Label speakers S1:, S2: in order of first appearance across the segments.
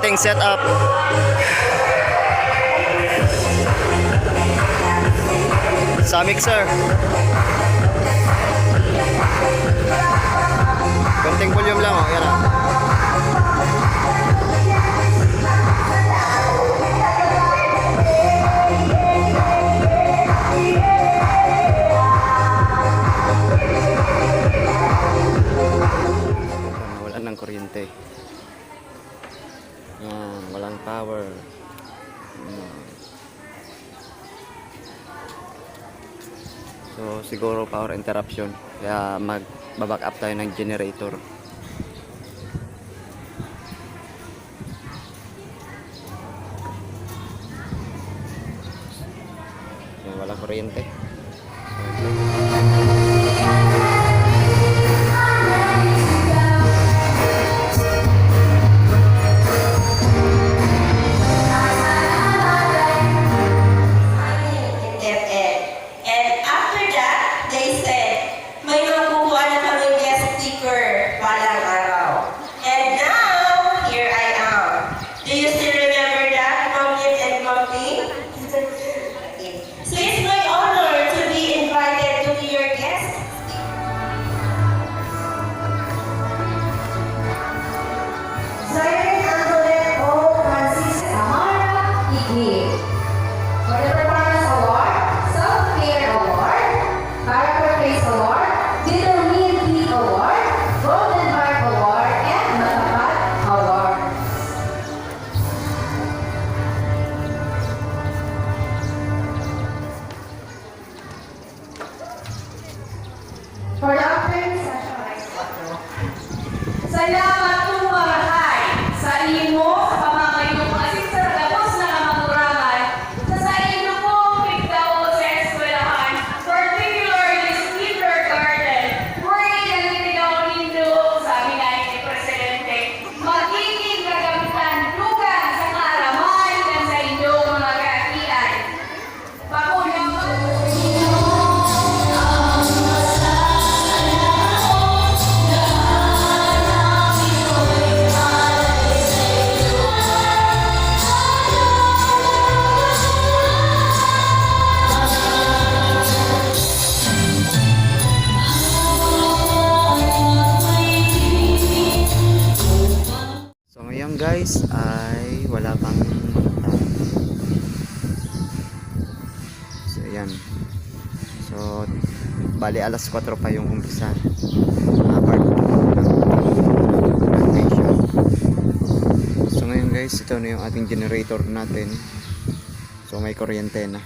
S1: ating setup. Sa mixer. Konting volume lang, oh. Yan, oh. Nawalan ng kuryente. Yan, walang power. So siguro power interruption, kaya mag-back up tayo ng generator. Yan, walang kuryente.
S2: Salamat po marahay sa imo pamamayo asista sa gabos na kamaturangan sa inyo po pigdaw sa eskwelahan, particularly sa kindergarten, wherein nalitigaw ninyo sa amin ay presidente. Magiging kagamitan lugan sa kaaraman ng sa inyong mga kaakian. Pakunin mo.
S1: Guys, ay wala pang so yan, so bali alas 4 pa yung umpisa apart so ngayon guys, ito na yung ating generator natin, so may kuryente na.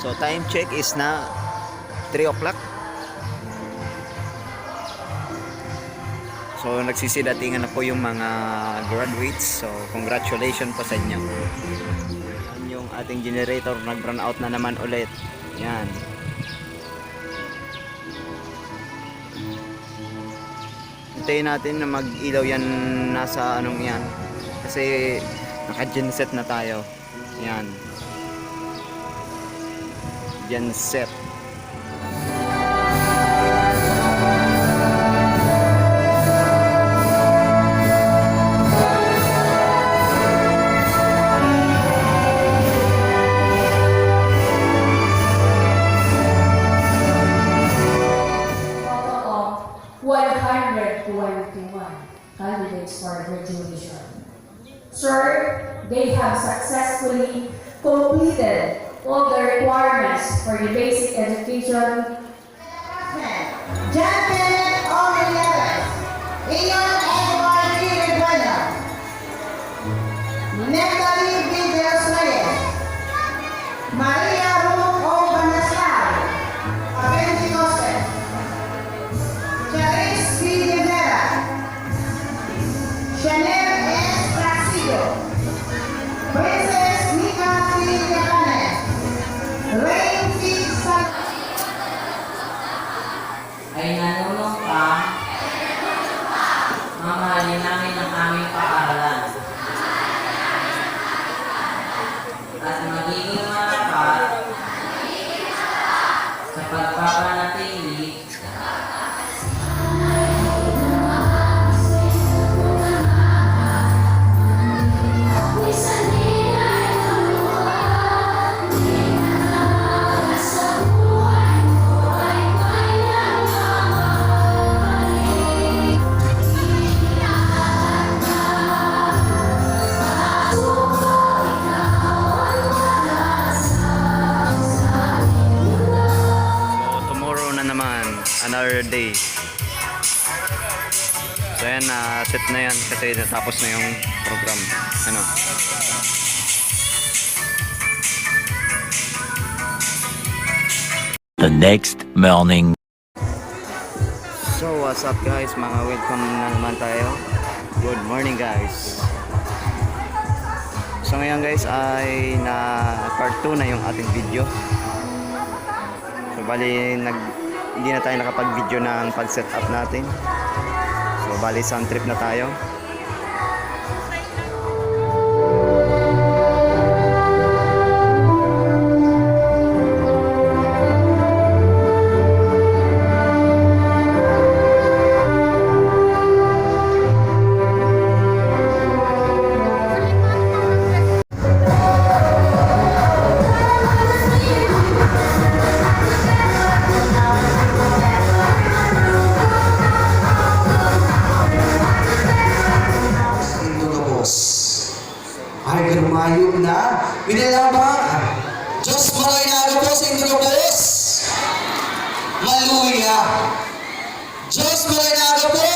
S1: So time check is na 3 o'clock. So nagsisidatingan na po yung mga graduates. So congratulations po sa inyo. Yan yung ating generator, nag-run out na naman ulit. Yan. Hintayin natin na mag-ilaw yan nasa anong yan. Kasi naka-genset na tayo. Yan. Genset.
S2: Total of 121 candidates for graduation. Sir, they have successfully completed all the requirements for the basic education.
S3: Janet O'Malley, Ian Edward Tiriguana, Natalie Vidal Reyes, Maria Ruth O. Banasal, Abenzi Joseph, Chanel S. Placido, Princess Mika T. Yacanes, Rain P. San
S4: ay nanunong ka, mamahalin namin ang aming paaralan. At magiging marapat sa pagpapanatili
S1: So tomorrow na naman, another day. So yan, set na yan kasi natapos na yung program. Ano?
S5: The next morning.
S1: So what's up guys, mga welcome na naman tayo. Good morning guys. So ngayon guys ay na part 2 na yung ating video. So bali hindi na tayo nakapag-video ng pag-set up natin. So bali sound trip na tayo.
S6: Ay, garumayog na. Binalabang. Diyos maray na ano po sa Indrobos. Maluya. Diyos maray na ano po.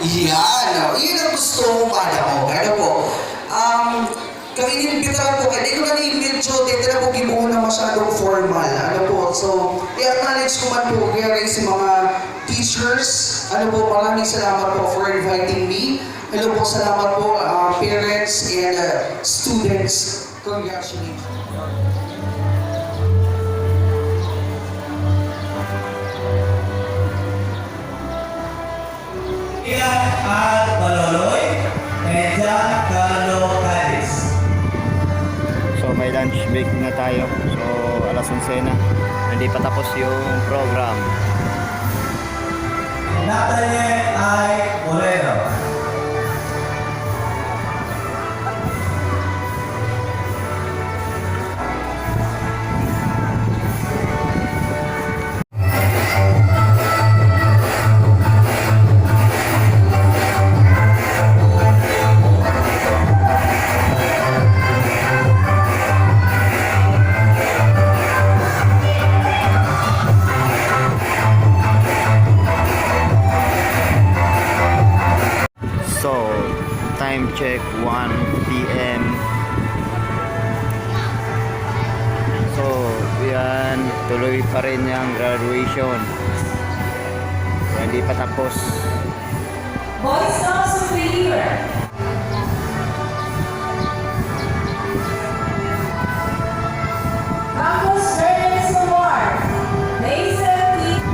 S6: Yan. Iyan ang gusto mo, madam. Ano po? Kami inimbitaran po. Hindi ko na medyo, hindi na po gibuo na masyadong formal. Ano po? So, i-acknowledge ko man po kaya sa mga teachers. Ano po, maraming salamat po for inviting me. Hello po, salamat po parents and students. Congratulations.
S7: Ian at Maloloy and John Carlo Callis.
S1: So may lunch break na tayo. So alas 11 na. Hindi pa tapos yung program.
S7: Nathaniel I. Moreno.
S1: So, time check 1 p.m. So, yan, tuloy pa rin yung graduation. So, hindi pa tapos.
S2: Boys Scouts of the Year. Campus Fairness Award. May 17.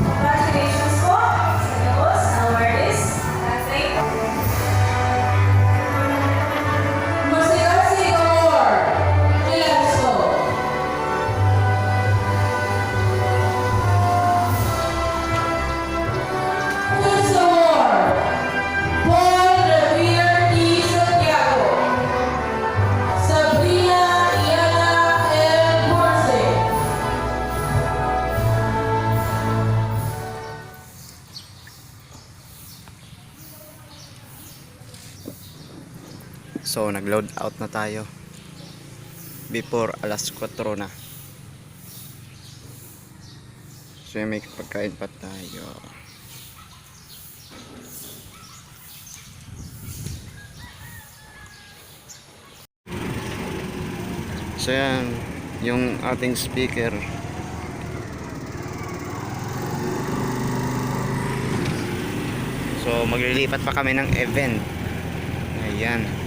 S2: Congratulations po sa tapos na awardees. Thank you. Masigasig Award. Kilaso. Kids Award. Paul Revere T. Santiago. Sabrina Iana L. Morse.
S1: So, nag-load out na tayo. Before alas 4 na. So, may pagkain pa tayo. So yan, yung ating speaker. So So maglilipat pa kami ng event. Ayan.